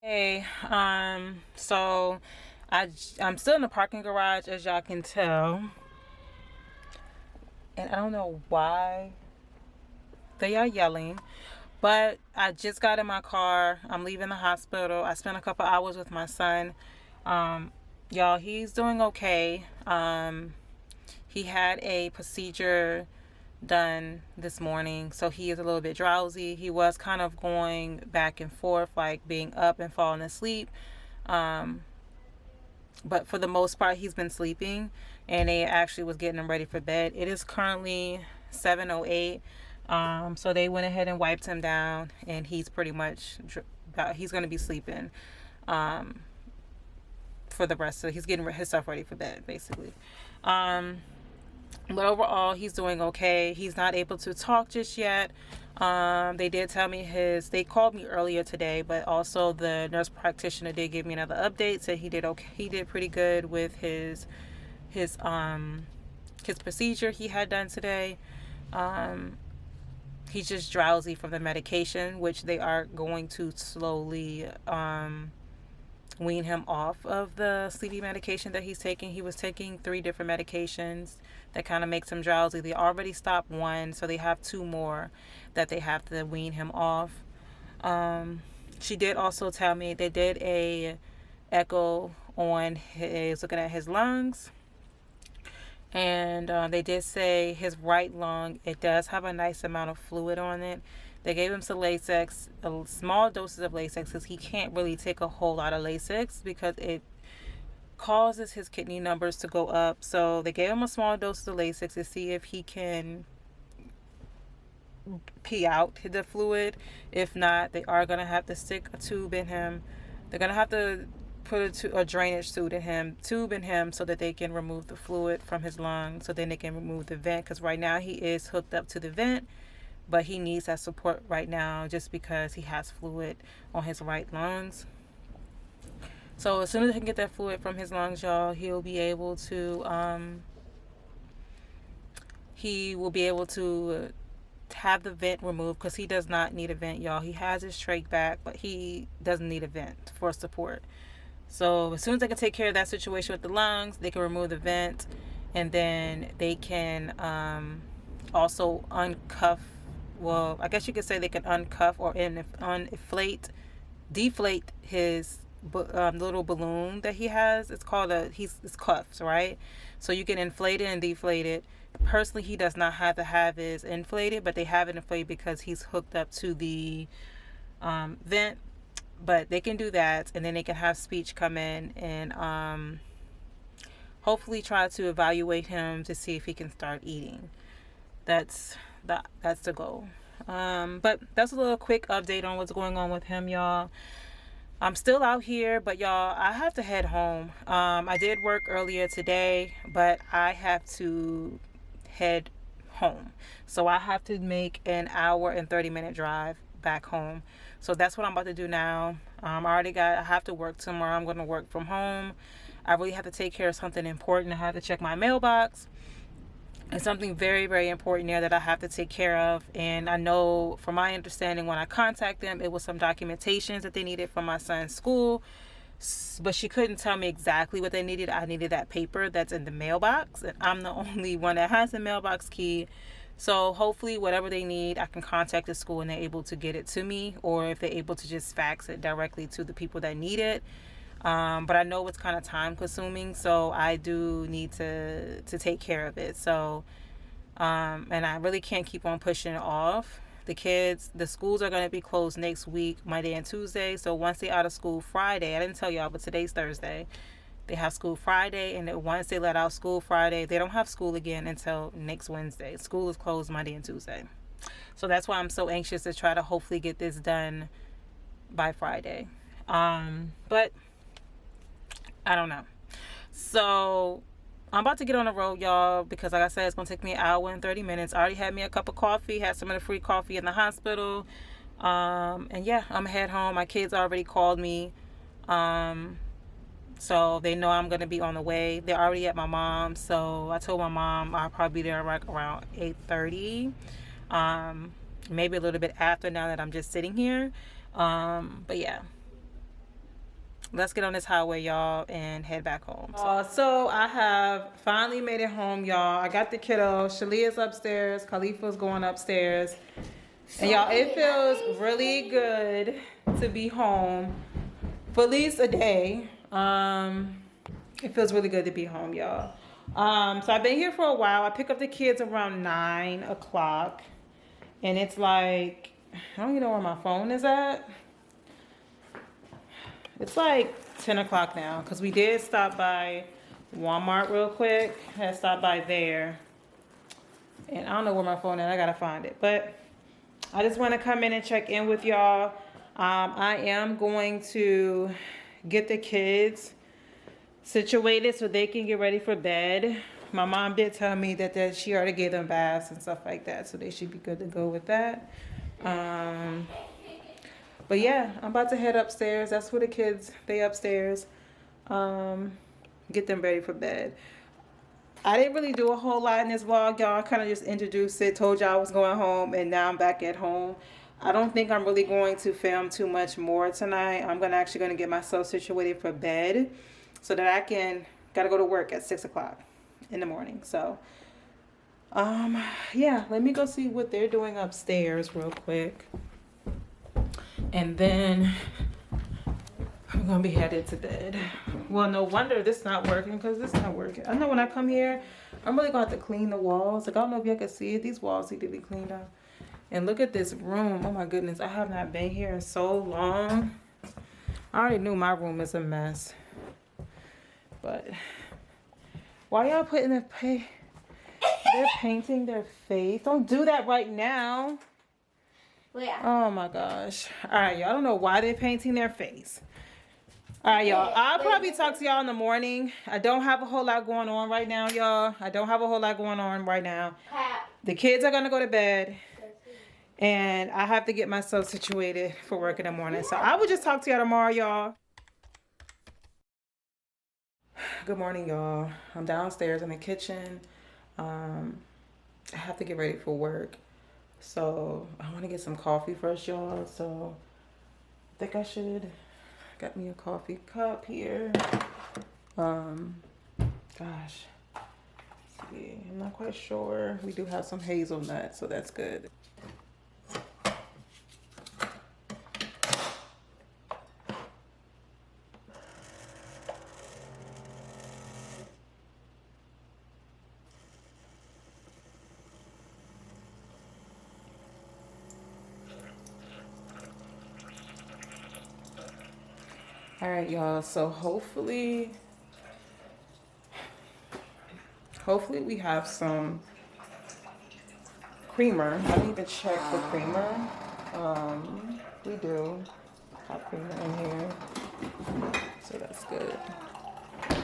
Hey, so I'm still in the parking garage, as y'all can tell, and I don't know why they are yelling, but I just got in my car. I'm leaving the hospital. I spent a couple hours with my son. Um, y'all, he's doing okay. He had a procedure done this morning, so he is a little bit drowsy. He was kind of going back and forth, like being up and falling asleep. Um, but for the most part he's been sleeping, and they actually was getting him ready for bed. It is currently 7:08. So they went ahead and wiped him down, and he's pretty much he's going to be sleeping um, for the rest of he's getting his stuff ready for bed basically. um, but overall he's doing okay. He's not able to talk just yet. They did tell me they called me earlier today, but also the nurse practitioner did give me another update, said he did okay. He did pretty good with his his procedure he had done today. He's just drowsy from the medication, which they are going to slowly wean him off of the sleepy medication that he's taking. He was taking 3 different medications that kind of makes him drowsy. They already stopped one, so they have 2 more that they have to wean him off. She did also tell me they did a echo on his, looking at his lungs, and they did say his right lung, it does have a nice amount of fluid on it. They gave him some Lasix, small doses of Lasix, because he can't really take a whole lot of Lasix because it causes his kidney numbers to go up. So they gave him a small dose of Lasix to see if he can pee out the fluid. If not, they are going to have to stick a tube in him. They're going to have to put a drainage tube in him so that they can remove the fluid from his lungs, so then they can remove the vent, because right now he is hooked up to the vent, but he needs that support right now just because he has fluid on his right lungs. So as soon as he can get that fluid from his lungs, y'all, he'll be able to have the vent removed, because he does not need a vent, y'all. He has his trach back, but he doesn't need a vent for support. So as soon as they can take care of that situation with the lungs, they can remove the vent, and then they can also uncuff. Well, I guess you could say they can uncuff or deflate his little balloon that he has. It's called it's cuffs, right? So you can inflate it and deflate it. Personally, he does not have to have his inflated, but they have it inflated because he's hooked up to the vent. But they can do that, and then they can have speech come in and hopefully try to evaluate him to see if he can start eating. That's the goal. But that's a little quick update on what's going on with him, y'all. I'm still out here, but y'all, I have to head home. I did work earlier today, but I have to head home. So I have to make an hour and 30-minute drive back home. So that's what I'm about to do now. I have to work tomorrow. I'm going to work from home. I really have to take care of something important. I have to check my mailbox. It's something very, very important there that I have to take care of. And I know, from my understanding, when I contact them, it was some documentations that they needed from my son's school. But she couldn't tell me exactly what they needed. I needed that paper that's in the mailbox, and I'm the only one that has the mailbox key. So hopefully whatever they need, I can contact the school and they're able to get it to me, or if they're able to just fax it directly to the people that need it. But I know it's kind of time consuming, so I do need to take care of it. So and I really can't keep on pushing it off. The schools are going to be closed next week, Monday and Tuesday. So once they're out of school Friday, I didn't tell y'all, but today's Thursday. They have school Friday, and then once they let out school Friday, they don't have school again until next Wednesday. School is closed Monday and Tuesday. So that's why I'm so anxious to try to hopefully get this done by Friday. But I don't know. So I'm about to get on the road, y'all, because like I said, it's going to take me an hour and 30 minutes. I already had me a cup of coffee, had some of the free coffee in the hospital. And yeah, I'm going to head home. My kids already called me. So they know I'm going to be on the way. They're already at my mom's. So I told my mom I'll probably be there like around 8:30. Maybe a little bit after, now that I'm just sitting here. But yeah. let's get on this highway, y'all, and head back home. So I have finally made it home, y'all. I got the kiddo. Shalia's upstairs. Khalifa's going upstairs. And y'all, it feels really good to be home for at least a day. It feels really good to be home, y'all. So I've been here for a while. I pick up the kids around 9 o'clock. And it's like, I don't even know where my phone is at. It's like 10 o'clock now, because we did stop by Walmart real quick. Had stopped by there. And I don't know where my phone is. I gotta find it. But I just want to come in and check in with y'all. I am going to get the kids situated so they can get ready for bed. My mom did tell me that she already gave them baths and stuff like that, so they should be good to go with that. But yeah, I'm about to head upstairs. That's where the kids, they upstairs. Get them ready for bed. I didn't really do a whole lot in this vlog, y'all. I kind of just introduced it, told y'all I was going home, and now I'm back at home. I don't think I'm really going to film too much more tonight. I'm actually going to get myself situated for bed so that I gotta go to work at 6 o'clock in the morning. So, yeah, let me go see what they're doing upstairs real quick. And then I'm gonna be headed to bed. Well, no wonder this not working, because this not working. I know when I come here, I'm really gonna have to clean the walls. Like, I don't know if y'all can see it. These walls need to be cleaned up. And look at this room. Oh my goodness, I have not been here in so long. I already knew my room is a mess. But why y'all putting they're painting their face? Don't do that right now. Oh my gosh. All right, y'all. I don't know why they're painting their face. All right, y'all. I'll probably talk to y'all in the morning. I don't have a whole lot going on right now, y'all. I don't have a whole lot going on right now. The kids are going to go to bed. And I have to get myself situated for work in the morning. So I will just talk to y'all tomorrow, y'all. Good morning, y'all. I'm downstairs in the kitchen. I have to get ready for work. So I want to get some coffee first, y'all. So I think I should got me a coffee cup here. Gosh, see, I'm not quite sure. We do have some hazelnut, so that's good. All right, y'all, so hopefully we have some creamer. I didn't even check for creamer. We do have creamer in here, so that's good.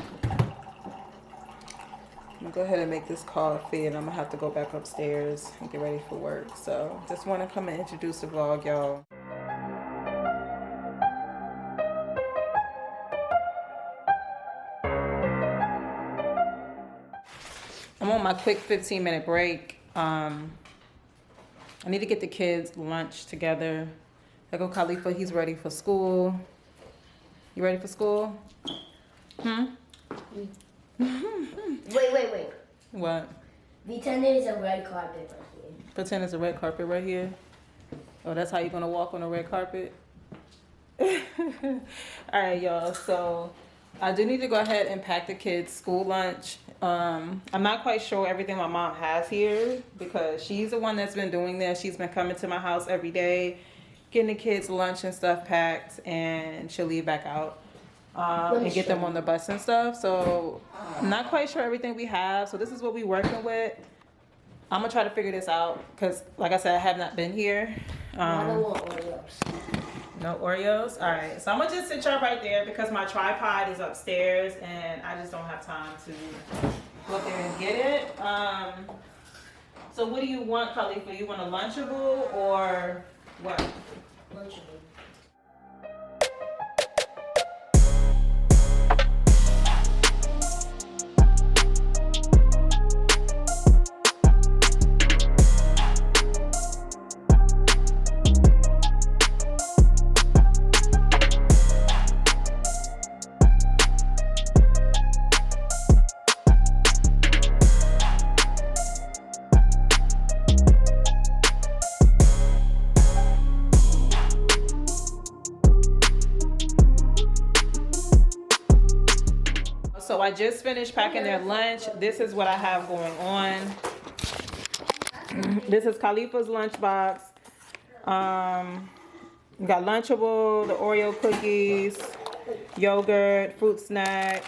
I'm gonna go ahead and make this coffee, and I'm gonna have to go back upstairs and get ready for work. So just want to come and introduce the vlog, y'all. I'm on my quick 15-minute break. I need to get the kids lunch together. There go Khalifa, he's ready for school. You ready for school? Wait. What? Pretend there's a red carpet right here. Pretend there's a red carpet right here? Oh, that's how you're gonna walk on a red carpet? All right, y'all, so I do need to go ahead and pack the kids' school lunch. I'm not quite sure everything my mom has here because she's the one that's been doing this. She's been coming to my house every day, getting the kids lunch and stuff packed, and she'll leave back out and get them on the bus and stuff. So I'm not quite sure everything we have. So this is what we're working with. I'm gonna try to figure this out because, like I said, I have not been here. I don't want Oreos. No Oreos? All right. So I'm going to just sit y'all right there because my tripod is upstairs and I just don't have time to go up there and get it. So what do you want, Khalifa? You want a Lunchable or what? Lunchable. I just finished packing their lunch. This is what I have going on. This is Khalifa's lunchbox. We got Lunchable, the Oreo cookies, yogurt, fruit snack,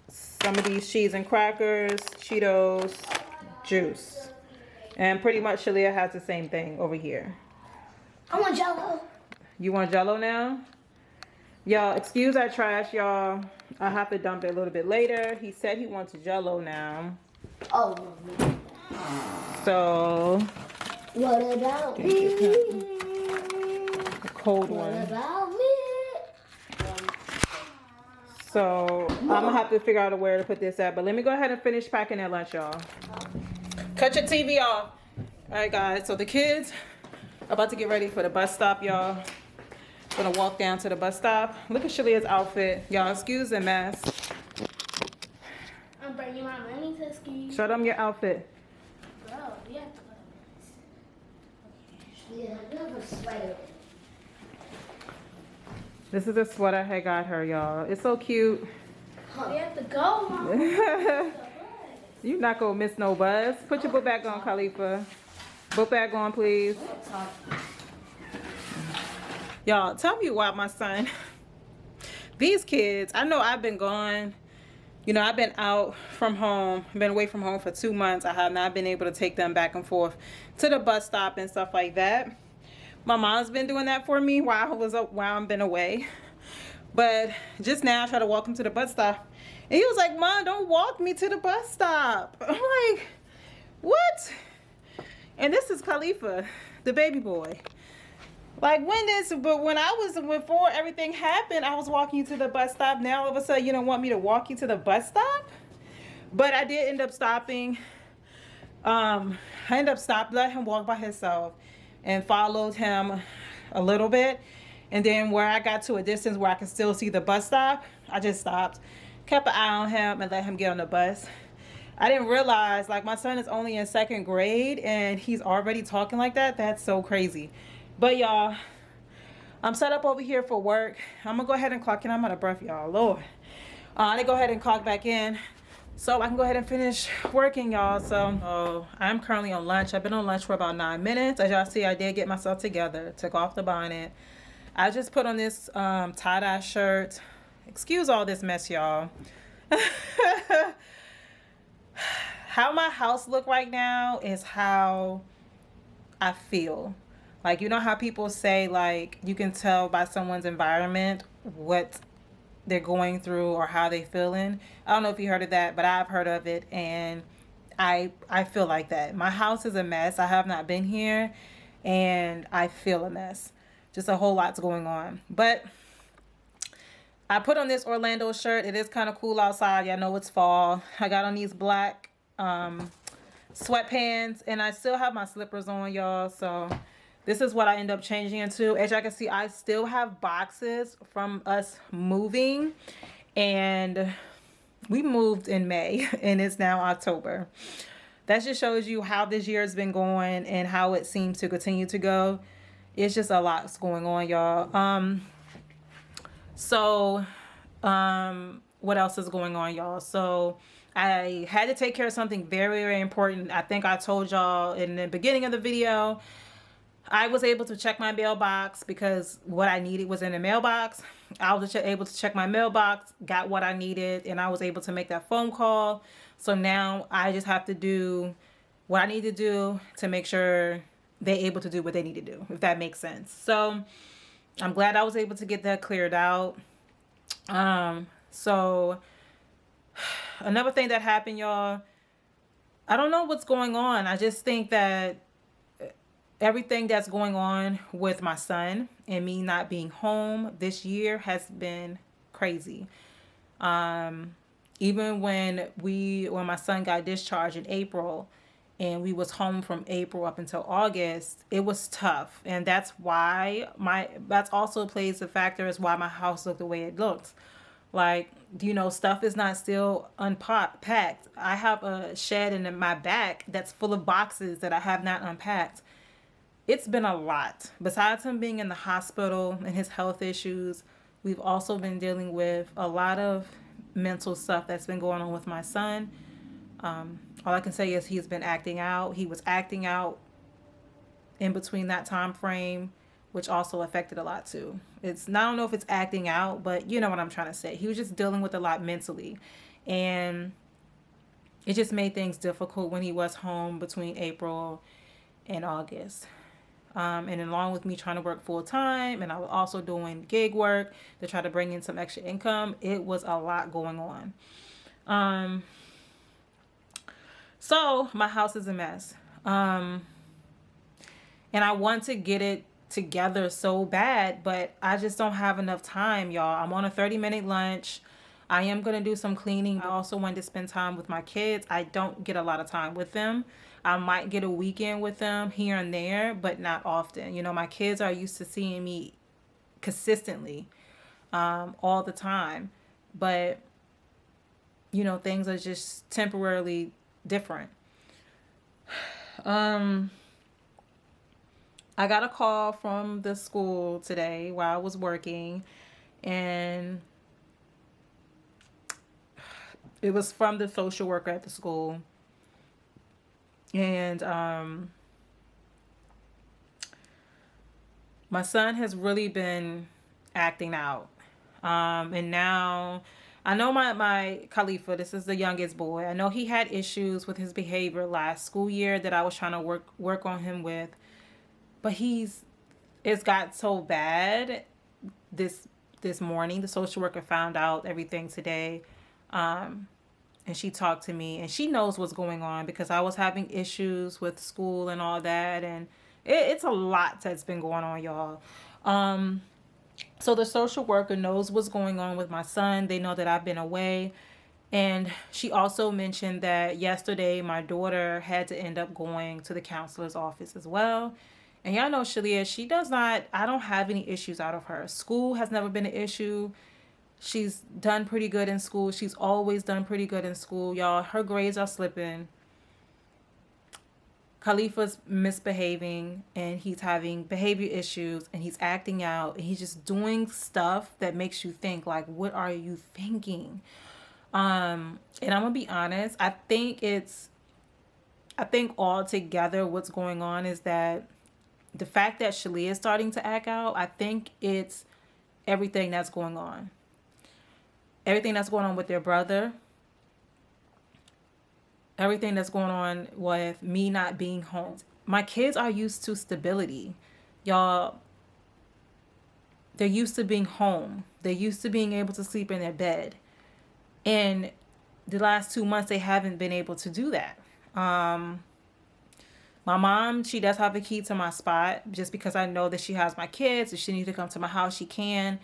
some of these cheese and crackers, Cheetos, juice. And pretty much Shalia has the same thing over here. I want Jello. You want Jello now? Y'all, excuse our trash, y'all. I have to dump it a little bit later. He said he wants Jello now. Oh, no. So, What about me? a cold What one. about me? So, I'm gonna have to figure out where to put this at. But let me go ahead and finish packing that lunch, y'all. Cut your TV off. All right, guys. So the kids are about to get ready for the bus stop, y'all. Gonna walk down to the bus stop. Look at Shalia's outfit. Y'all, excuse the mess. I'm bringing my money to ski. Show them your outfit. Bro, we have to go. Yeah, I have a sweater. This is a sweater I got her, y'all. It's so cute. We have to go, Mom. You're not gonna miss no bus. Put your book bag on, Khalifa. Book bag on, please. Y'all, tell me why my son, these kids, I know I've been gone, you know, I've been out from home, been away from home for 2 months. I have not been able to take them back and forth to the bus stop and stuff like that. My mom's been doing that for me while I've been away. But just now I tried to walk him to the bus stop. And he was like, Mom, don't walk me to the bus stop. I'm like, what? And this is Khalifa, the baby boy. Like when I was, before everything happened, I was walking you to the bus stop. Now all of a sudden you don't want me to walk you to the bus stop? But I did end up stopping. I ended up let him walk by himself and followed him a little bit. And then where I got to a distance where I could still see the bus stop, I just stopped, kept an eye on him and let him get on the bus. I didn't realize, like, my son is only in 2nd grade and he's already talking like that. That's so crazy. But y'all, I'm set up over here for work. I'm gonna go ahead and clock in. I'm out of breath, y'all. Lord. I'm gonna go ahead and clock back in so I can go ahead and finish working, y'all. So I'm currently on lunch. I've been on lunch for about 9 minutes. As y'all see, I did get myself together, took off the bonnet. I just put on this tie-dye shirt. Excuse all this mess, y'all. How my house look right now is how I feel. Like, you know how people say, like, you can tell by someone's environment what they're going through or how they feeling. I don't know if you heard of that, but I've heard of it, and I feel like that. My house is a mess. I have not been here, and I feel a mess. Just a whole lot's going on. But I put on this Orlando shirt. It is kind of cool outside. Y'all know it's fall. I got on these black sweatpants, and I still have my slippers on, y'all. So this is what I end up changing into. As y'all can see, I still have boxes from us moving, and we moved in May and it's now October. That just shows you how this year has been going and how it seems to continue to go. It's just a lot's going on, y'all. What else is going on, y'all? So I had to take care of something very, very important. I think I told y'all in the beginning of the video, I was able to check my mailbox because what I needed was in the mailbox. I was able to check my mailbox, got what I needed, and I was able to make that phone call. So now I just have to do what I need to do to make sure they're able to do what they need to do, if that makes sense. So I'm glad I was able to get that cleared out. So another thing that happened, y'all, I don't know what's going on. I just think that everything that's going on with my son and me not being home this year has been crazy. Even when my son got discharged in April and we was home from April up until August, it was tough. And that's also plays a factor as why my house looked the way it looks. Like, you know, stuff is not still unpacked. I have a shed in my back that's full of boxes that I have not unpacked. It's been a lot. Besides him being in the hospital and his health issues, we've also been dealing with a lot of mental stuff that's been going on with my son. All I can say is he's been acting out. He was acting out in between that time frame, which also affected a lot too. It's I don't know if it's acting out, but you know what I'm trying to say. He was just dealing with a lot mentally, and it just made things difficult when he was home between April and August. And along with me trying to work full time, and I was also doing gig work to try to bring in some extra income, it was a lot going on. So my house is a mess. And I want to get it together so bad, but I just don't have enough time, y'all. I'm on a 30-minute lunch. I am going to do some cleaning. I also want to spend time with my kids. I don't get a lot of time with them. I might get a weekend with them here and there, but not often. You know, my kids are used to seeing me consistently, all the time. But, you know, things are just temporarily different. I got a call from the school today while I was working, and it was from the social worker at the school. And my son has really been acting out. And now I know my Khalifa, this is the youngest boy. I know he had issues with his behavior last school year that I was trying to work on him with. But it's got so bad this morning. The social worker found out everything today. And she talked to me, and she knows what's going on because I was having issues with school and all that. And it's a lot that's been going on, y'all. So the social worker knows what's going on with my son. They know that I've been away. And she also mentioned that yesterday my daughter had to end up going to the counselor's office as well. And y'all know Shalia, I don't have any issues out of her. School has never been an issue. She's done pretty good in school. She's always done pretty good in school, y'all. Her grades are slipping. Khalifa's misbehaving, and he's having behavior issues, and he's acting out, and he's just doing stuff that makes you think, like, what are you thinking? And I'm gonna be honest, I think altogether what's going on is that the fact that Shalia is starting to act out, I think it's everything that's going on. Everything that's going on with their brother. Everything that's going on with me not being home. My kids are used to stability. Y'all, they're used to being home. They're used to being able to sleep in their bed. And the last 2 months, they haven't been able to do that. My mom, she does have a key to my spot just because I know that she has my kids. If she needs to come to my house, she can.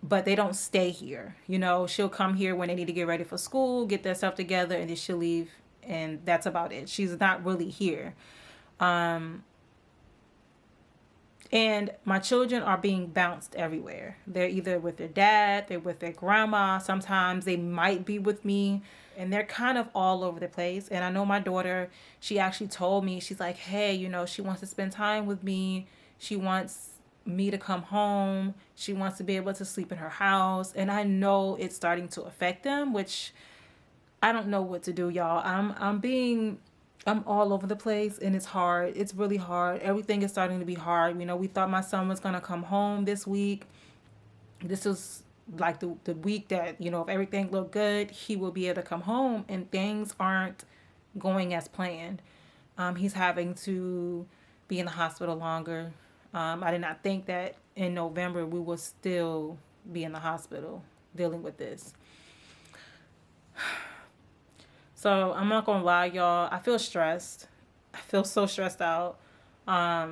But they don't stay here. You know, she'll come here when they need to get ready for school, get their stuff together, and then she'll leave. And that's about it. She's not really here. And my children are being bounced everywhere. They're either with their dad, they're with their grandma. Sometimes they might be with me. And they're kind of all over the place. And I know my daughter, she actually told me, she's like, hey, you know, she wants to spend time with me. She wants me to come home. She wants to be able to sleep in her house. And I know it's starting to affect them, which I don't know what to do, y'all. I'm all over the place, and it's hard. It's really hard. Everything is starting to be hard. You know, we thought my son was going to come home this week. This is like the week that, you know, if everything looked good, he will be able to come home, and things aren't going as planned. He's having to be in the hospital longer. I did not think that in November we will still be in the hospital dealing with this. So I'm not gonna lie, y'all. I feel stressed. I feel so stressed out. I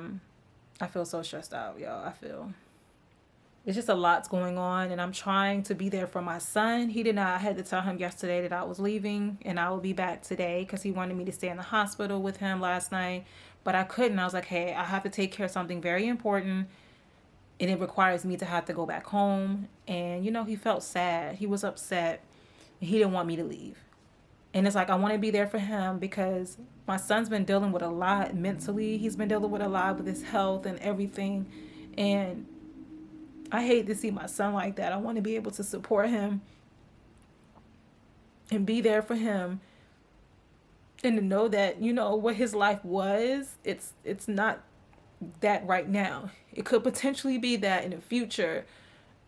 feel so stressed out, y'all. It's just a lot's going on, and I'm trying to be there for my son. I had to tell him yesterday that I was leaving, and I will be back today because he wanted me to stay in the hospital with him last night. But I couldn't. I was like, hey, I have to take care of something very important, and it requires me to have to go back home. And, you know, he felt sad. He was upset. And he didn't want me to leave. And it's like, I want to be there for him because my son's been dealing with a lot mentally. He's been dealing with a lot with his health and everything. And I hate to see my son like that. I want to be able to support him and be there for him, and to know that, you know, what his life was, it's not that right now. It could potentially be that in the future,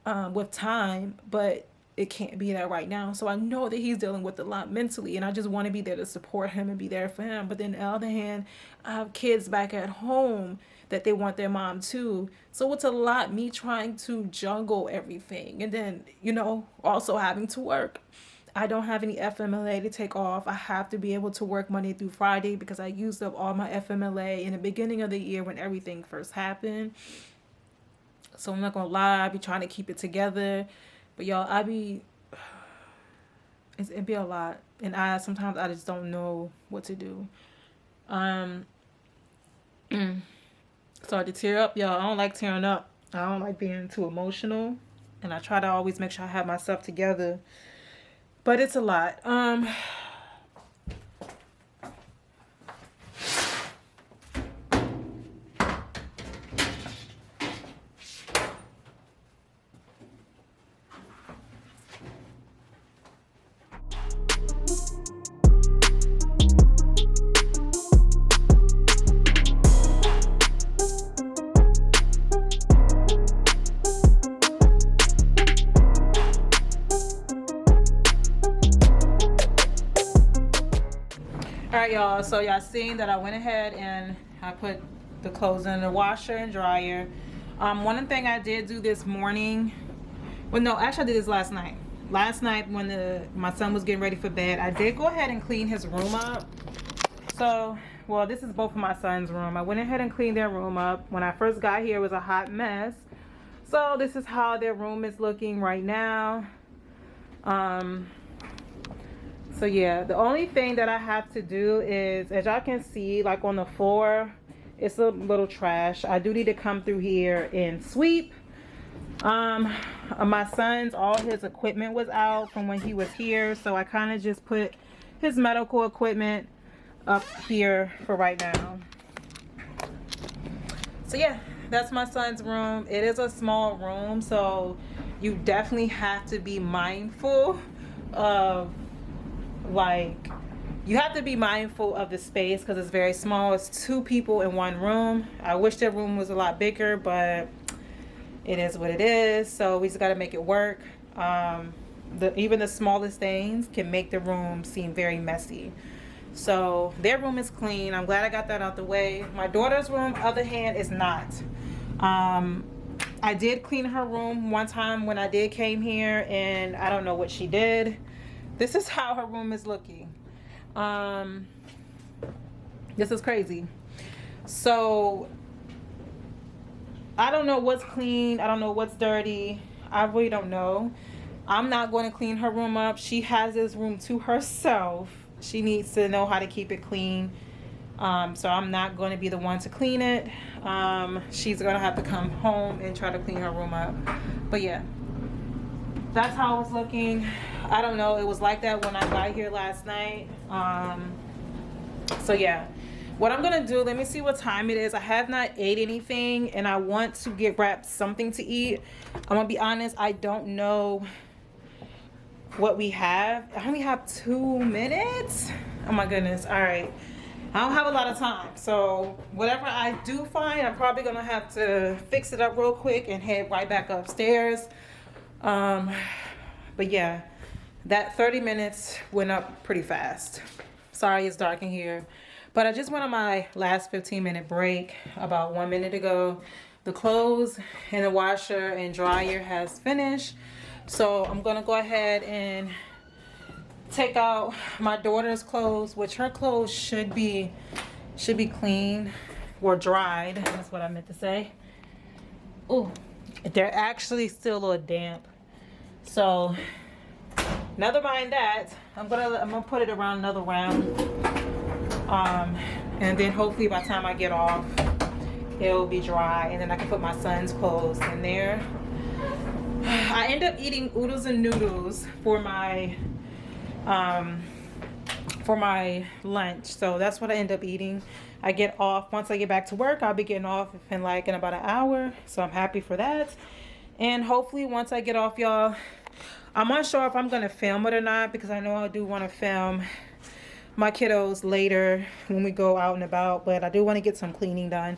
with time, but it can't be that right now. So I know that he's dealing with a lot mentally, and I just want to be there to support him and be there for him. But then on the other hand, I have kids back at home that they want their mom too. So it's a lot, me trying to juggle everything, and then, you know, also having to work. I don't have any FMLA to take off. I have to be able to work Monday through Friday because I used up all my FMLA in the beginning of the year when everything first happened. So I'm not gonna lie, I be trying to keep it together. But y'all, it'd be a lot. And sometimes I just don't know what to do. Sorry to tear up, y'all. I don't like tearing up. I don't like being too emotional. And I try to always make sure I have myself together. But it's a lot. Alright, y'all, so y'all seen that I went ahead and I put the clothes in the washer and dryer. One thing I did do this morning, well, no, actually I did this last night. Last night when my son was getting ready for bed, I did go ahead and clean his room up. So, well, this is both of my son's room. I went ahead and cleaned their room up. When I first got here, it was a hot mess. So this is how their room is looking right now. So yeah, the only thing that I have to do is, as y'all can see, like on the floor, it's a little trash. I do need to come through here and sweep. My son's, all his equipment was out from when he was here, so I kind of just put his medical equipment up here for right now. So yeah, that's my son's room. It is a small room, so you definitely have to be mindful of, like, you have to be mindful of the space because it's very small. It's 2 people in one room. I wish their room was a lot bigger, but it is what it is. So we just got to make it work. Even the smallest things can make the room seem very messy. So their room is clean. I'm glad I got that out the way. My daughter's room, other hand, is not. I did clean her room one time when I did came here, and I don't know what she did. This is how her room is looking. This is crazy. So I don't know what's clean. I don't know what's dirty. I really don't know. I'm not going to clean her room up. She has this room to herself. She needs to know how to keep it clean. So I'm not going to be the one to clean it. She's going to have to come home and try to clean her room up. But yeah, that's how it's looking. I don't know. It was like that when I got here last night. So yeah, what I'm going to do, let me see what time it is. I have not ate anything and I want to grab something to eat. I'm going to be honest. I don't know what we have. I only have 2 minutes. Oh my goodness. All right. I don't have a lot of time. So whatever I do find, I'm probably going to have to fix it up real quick and head right back upstairs. But yeah, that 30 minutes went up pretty fast. Sorry it's dark in here. But I just went on my last 15-minute break about 1 minute ago. The clothes in the washer and dryer has finished. So I'm going to go ahead and take out my daughter's clothes, which her clothes should be clean or dried. That's what I meant to say. Oh, they're actually still a little damp. So never mind that. I'm gonna put it around another round. And then hopefully by the time I get off, it'll be dry, and then I can put my son's clothes in there. I end up eating oodles and noodles for my lunch, so that's what I end up eating. I get off once I get back to work. I'll be getting off in about an hour, so I'm happy for that. And hopefully once I get off, y'all, I'm not sure if I'm gonna film it or not, because I know I do want to film my kiddos later when we go out and about, but I do want to get some cleaning done,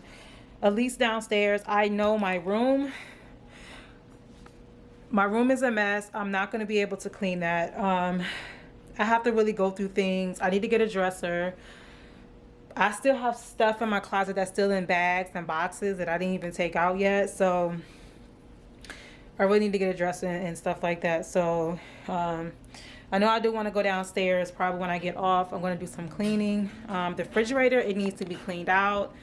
at least downstairs. I know my room is a mess. I'm not going to be able to clean that. I have to really go through things. I need to get a dresser. I still have stuff in my closet that's still in bags and boxes that I didn't even take out yet, so I really need to get a dresser and stuff like that. So I know I do want to go downstairs probably when I get off. I'm going to do some cleaning. The refrigerator, it needs to be cleaned out.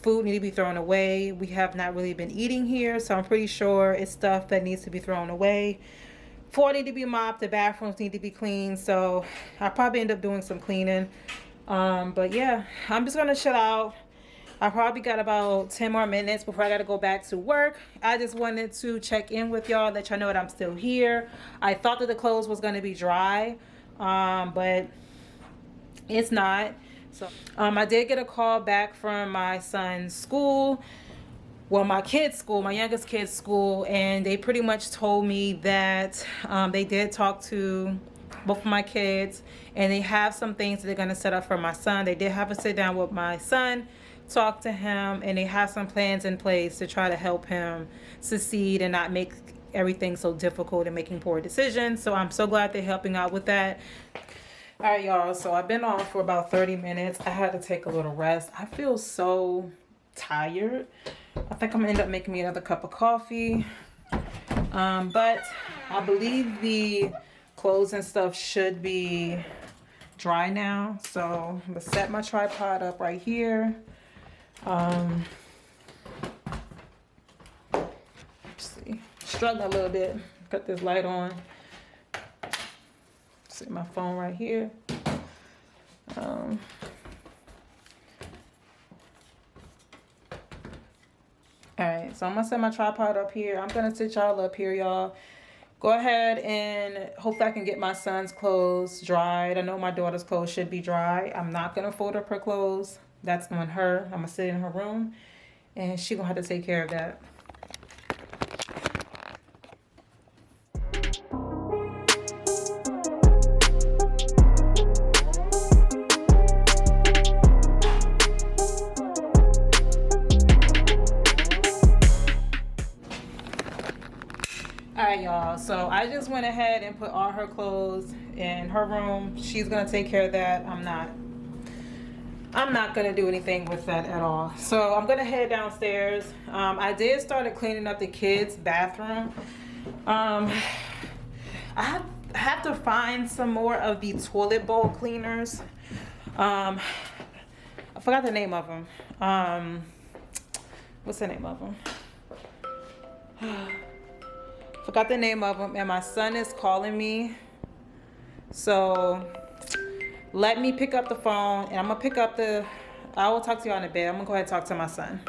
Food need to be thrown away. We have not really been eating here, so I'm pretty sure it's stuff that needs to be thrown away. Floor need to be mopped. The bathrooms need to be cleaned. So I'll probably end up doing some cleaning. But yeah, I'm just gonna chill out. I probably got about 10 more minutes before I gotta go back to work. I just wanted to check in with y'all, let y'all know that I'm still here. I thought that the clothes was gonna be dry, but it's not. So I did get a call back from my son's school, well, my kid's school, my youngest kid's school, and they pretty much told me that they did talk to both of my kids, and they have some things that they're going to set up for my son. They did have a sit down with my son, talk to him, and they have some plans in place to try to help him succeed and not make everything so difficult and making poor decisions. So I'm so glad they're helping out with that. All right, y'all, so I've been on for about 30 minutes. I had to take a little rest. I feel so tired. I think I'm gonna end up making me another cup of coffee. But I believe the clothes and stuff should be dry now. So I'm gonna set my tripod up right here. Let's see, struggling a little bit. Got this light on. See my phone right here. All right, so I'm gonna set my tripod up here. I'm gonna sit y'all up here, y'all. Go ahead and hopefully I can get my son's clothes dried. I know my daughter's clothes should be dry. I'm not gonna fold up her clothes. That's on her. I'm gonna sit in her room and she gonna have to take care of that. Alright, y'all, so I just went ahead and put all her clothes in her room. She's gonna take care of that. I'm not gonna do anything with that at all. So I'm gonna head downstairs. I did started cleaning up the kids' bathroom. I have to find some more of the toilet bowl cleaners. I forgot the name of them. What's the name of them? Forgot the name of them, and my son is calling me. So let me pick up the phone, and I'm gonna pick up I will talk to you in a bit. I'm gonna go ahead and talk to my son.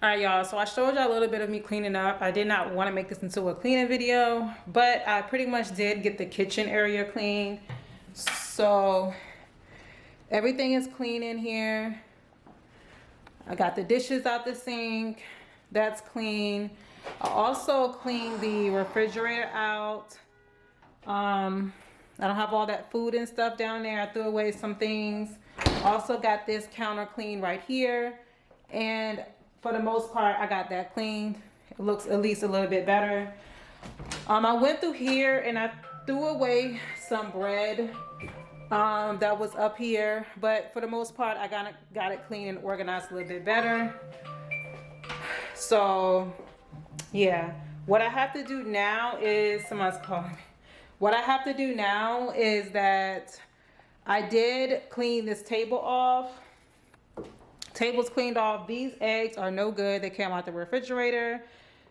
Alright, y'all, so I showed y'all a little bit of me cleaning up. I did not want to make this into a cleaning video, but I pretty much did get the kitchen area clean. So everything is clean in here. I got the dishes out the sink. That's clean. I also cleaned the refrigerator out. I don't have all that food and stuff down there. I threw away some things. Also got this counter clean right here. And for the most part, I got that cleaned. It looks at least a little bit better. I went through here and I threw away some bread that was up here. But for the most part, I got it clean and organized a little bit better. So, yeah. What I have to do now is, someone's calling me. What I have to do now is that I did clean this table off. Table's cleaned off. These eggs are no good. They came out the refrigerator.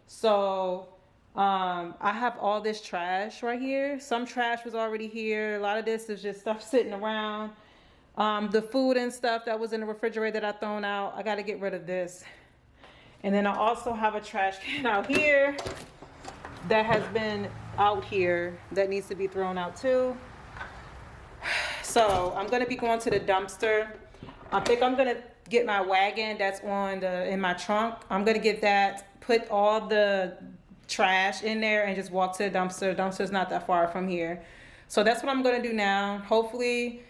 So I have all this trash right here. Some trash was already here. A lot of this is just stuff sitting around. The food and stuff that was in the refrigerator that I thrown out, I got to get rid of this. And then I also have a trash can out here that has been out here that needs to be thrown out too. So I'm gonna be going to the dumpster. I think I'm gonna get my wagon that's in my trunk. I'm gonna get that, put all the trash in there and just walk to the dumpster. The dumpster's not that far from here. So that's what I'm gonna do now. Hopefully,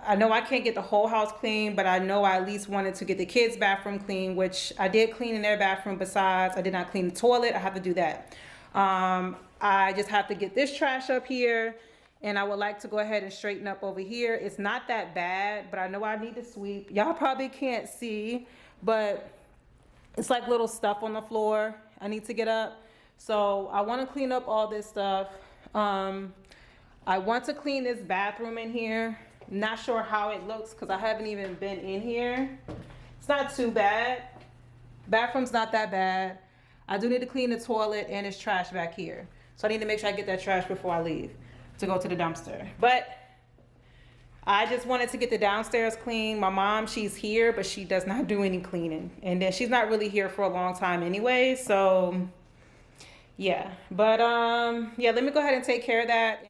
I know I can't get the whole house clean, but I know I at least wanted to get the kids' bathroom clean, which I did clean in their bathroom. Besides, I did not clean the toilet. I have to do that. I just have to get this trash up here, and I would like to go ahead and straighten up over here. It's not that bad, but I know I need to sweep. Y'all probably can't see, but it's like little stuff on the floor I need to get up. So I want to clean up all this stuff. I want to clean this bathroom in here. Not sure how it looks because I haven't even been in here. It's not too bad. Bathroom's not that bad. I do need to clean the toilet and there's trash back here. So I need to make sure I get that trash before I leave to go to the dumpster. But I just wanted to get the downstairs clean. My mom, she's here, but she does not do any cleaning. And then she's not really here for a long time anyway. So yeah, but yeah, let me go ahead and take care of that.